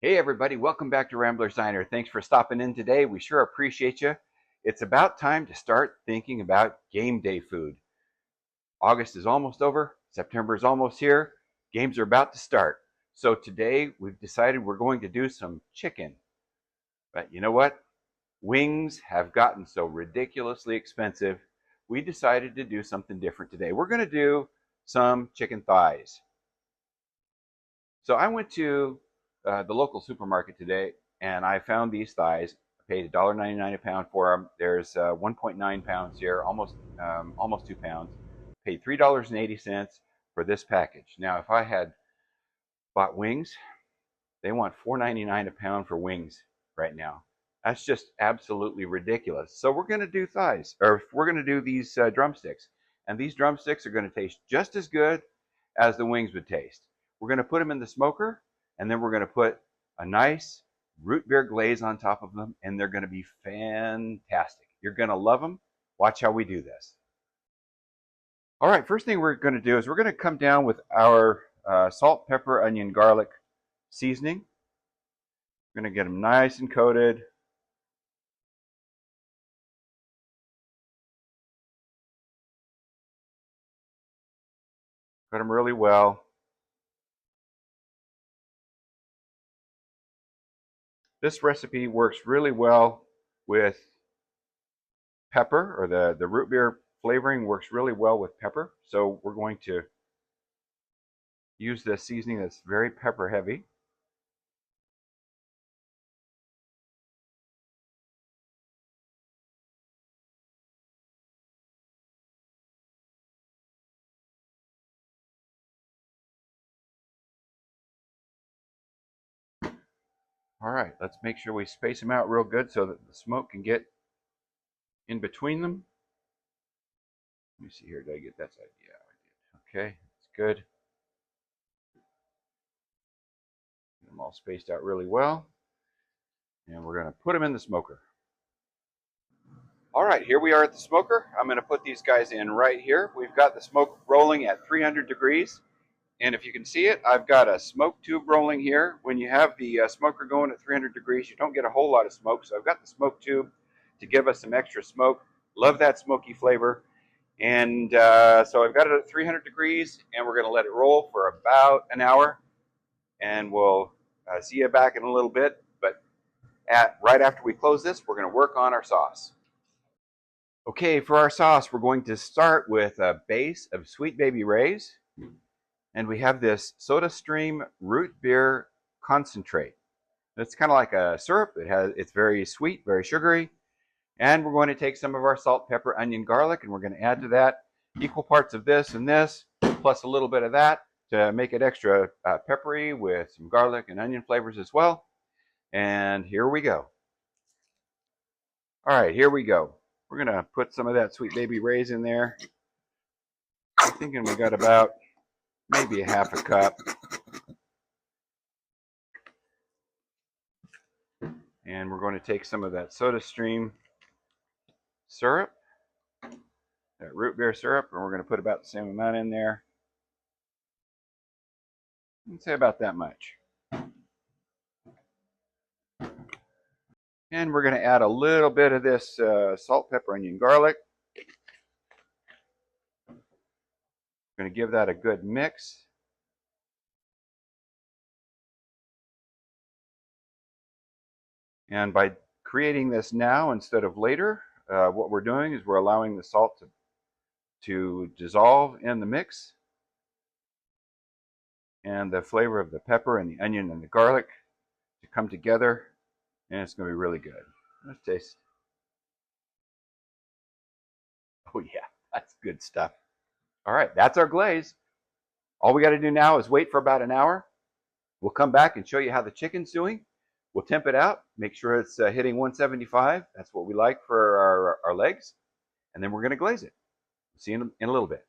Hey everybody, welcome back to Rambler's Diner. Thanks for stopping in today. We sure appreciate you. It's about time to start thinking about game day food. August is almost over, September is almost here, games are about to start. So today we've decided we're going to do some chicken. But you know what? Wings have gotten so ridiculously expensive. We decided to do something different today. We're going to do some chicken thighs. So I went to the local supermarket today, and I found these thighs. I paid $1.99 a pound for them. There's 1.9 pounds here, almost 2 pounds. Paid $3.80 for this package. Now, if I had bought wings, they want $4.99 a pound for wings right now. That's just absolutely ridiculous. So we're going to do thighs, or we're going to do these drumsticks, and these drumsticks are going to taste just as good as the wings would taste. We're going to put them in the smoker, and then we're going to put a nice root beer glaze on top of them, and they're going to be fantastic. You're going to love them. Watch how we do this. All right, first thing we're going to do is we're going to come down with our salt, pepper, onion, garlic seasoning. We're going to get them nice and coated. Coat them really well. This recipe works really well with pepper, or the root beer flavoring works really well with pepper. So we're going to use this seasoning that's very pepper heavy. All right, let's make sure we space them out real good so that the smoke can get in between them. Let me see here, did I get that side? Yeah, I did. Okay, it's good. Get them all spaced out really well. And we're going to put them in the smoker. All right, here we are at the smoker. I'm going to put these guys in right here. We've got the smoke rolling at 300 degrees. And if you can see it, I've got a smoke tube rolling here. When you have the smoker going at 300 degrees, you don't get a whole lot of smoke. So I've got the smoke tube to give us some extra smoke. Love that smoky flavor. And so I've got it at 300 degrees, and we're going to let it roll for about an hour. And we'll see you back in a little bit. But right after we close this, we're going to work on our sauce. Okay, for our sauce, we're going to start with a base of Sweet Baby Ray's. And we have this SodaStream root beer concentrate. It's kind of like a syrup. It's very sweet, very sugary. And we're going to take some of our salt, pepper, onion, garlic, and we're going to add to that equal parts of this and this, plus a little bit of that to make it extra peppery with some garlic and onion flavors as well. And here we go. All right, here we go. We're going to put some of that Sweet Baby Ray's in there. I'm thinking we got about maybe a half a cup. And we're going to take some of that SodaStream syrup, that root beer syrup, and we're going to put about the same amount in there. I'd say about that much. And we're going to add a little bit of this salt, pepper, onion, garlic. We're going to give that a good mix. And by creating this now instead of later, what we're doing is we're allowing the salt to dissolve in the mix, and the flavor of the pepper and the onion and the garlic to come together, and it's going to be really good. Let's taste. Oh yeah, that's good stuff. All right, that's our glaze. All we got to do now is wait for about an hour. We'll come back and show you how the chicken's doing. We'll temp it out, make sure it's hitting 175. That's what we like for our legs. And then we're going to glaze it. See you in a little bit.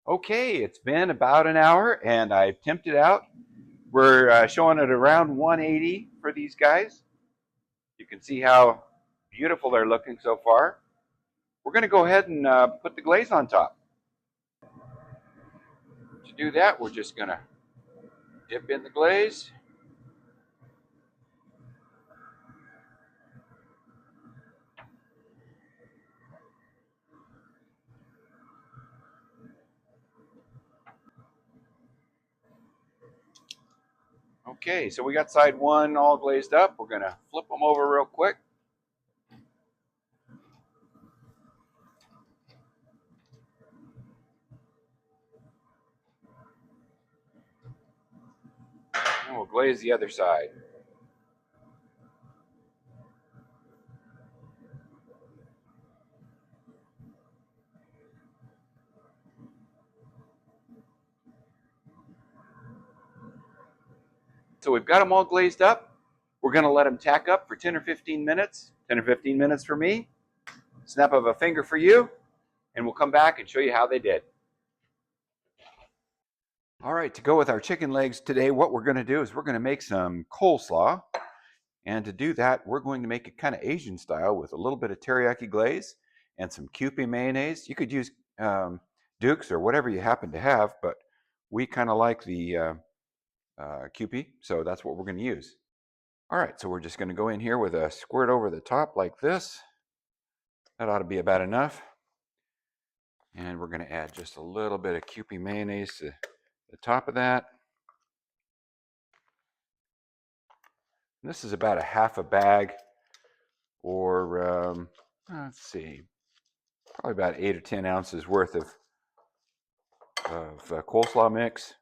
Okay, it's been about an hour, and I've temped it out. We're showing it around 180 for these guys. You can see how beautiful they're looking so far. We're going to go ahead and put the glaze on top. To do that, we're just going to dip in the glaze. Okay, so we got side one all glazed up. We're gonna flip them over real quick. And we'll glaze the other side. So we've got them all glazed up. We're gonna let them tack up for 10 or 15 minutes. 10 or 15 minutes for me. Snap of a finger for you. And we'll come back and show you how they did. All right, to go with our chicken legs today, what we're gonna do is we're gonna make some coleslaw. And to do that, we're going to make it kind of Asian style with a little bit of teriyaki glaze and some Kewpie mayonnaise. You could use Duke's or whatever you happen to have, but we kind of like the Kewpie, so that's what we're going to use. All right, so we're just going to go in here with a squirt over the top like this. That ought to be about enough. And we're going to add just a little bit of Kewpie mayonnaise to the top of that. And this is about a half a bag, or let's see, probably about 8 or 10 ounces worth of coleslaw mix.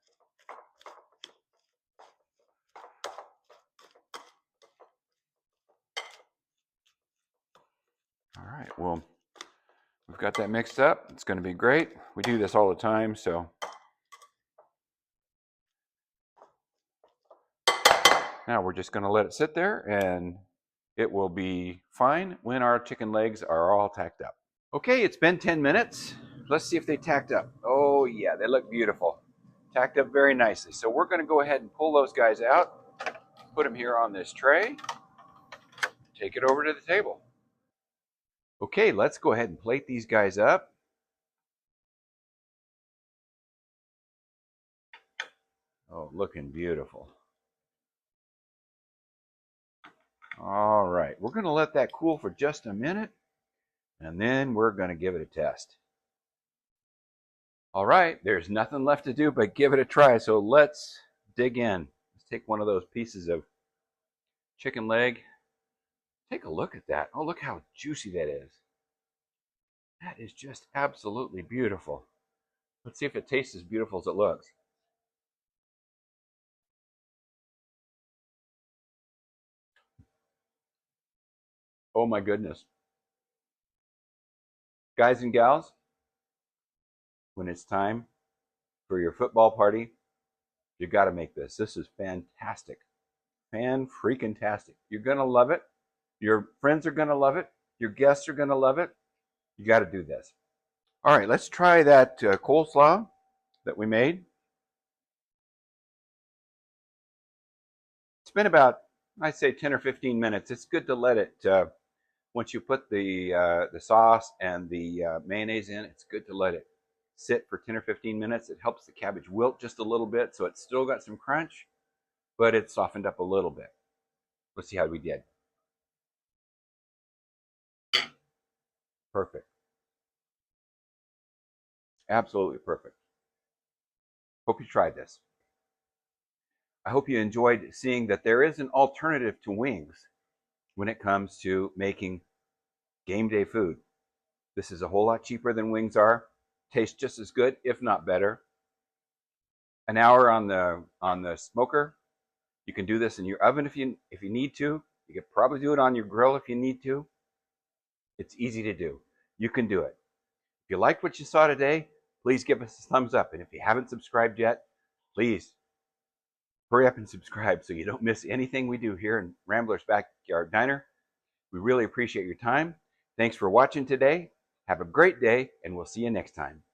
All right, well, we've got that mixed up. It's going to be great. We do this all the time, so. Now we're just going to let it sit there, and it will be fine when our chicken legs are all tacked up. Okay, it's been 10 minutes. Let's see if they tacked up. Oh yeah, they look beautiful. Tacked up very nicely. So we're going to go ahead and pull those guys out, put them here on this tray, take it over to the table. Okay, let's go ahead and plate these guys up. Oh, looking beautiful. All right, we're going to let that cool for just a minute, and then we're going to give it a test. All right, there's nothing left to do but give it a try, so let's dig in. Let's take one of those pieces of chicken leg. Take a look at that. Oh, look how juicy that is. That is just absolutely beautiful. Let's see if it tastes as beautiful as it looks. Oh my goodness. Guys and gals, when it's time for your football party, you got to make this. This is fantastic. Fan-freaking-tastic. You're going to love it. Your friends are going to love it. Your guests are going to love it. You got to do this. All right, let's try that coleslaw that we made. It's been about, I'd say, 10 or 15 minutes. It's good to let it, once you put the sauce and the mayonnaise in, it's good to let it sit for 10 or 15 minutes. It helps the cabbage wilt just a little bit, so it's still got some crunch, but it's softened up a little bit. Let's see how we did. Perfect. Absolutely perfect. Hope you tried this. I hope you enjoyed seeing that there is an alternative to wings when it comes to making game day food. This is a whole lot cheaper than wings are. Tastes just as good, if not better. An hour on the smoker. You can do this in your oven if you need to. You could probably do it on your grill if you need to. It's easy to do. You can do it. If you liked what you saw today, please give us a thumbs up. And if you haven't subscribed yet, please hurry up and subscribe so you don't miss anything we do here in Rambler's Backyard Diner. We really appreciate your time. Thanks for watching today. Have a great day, and we'll see you next time.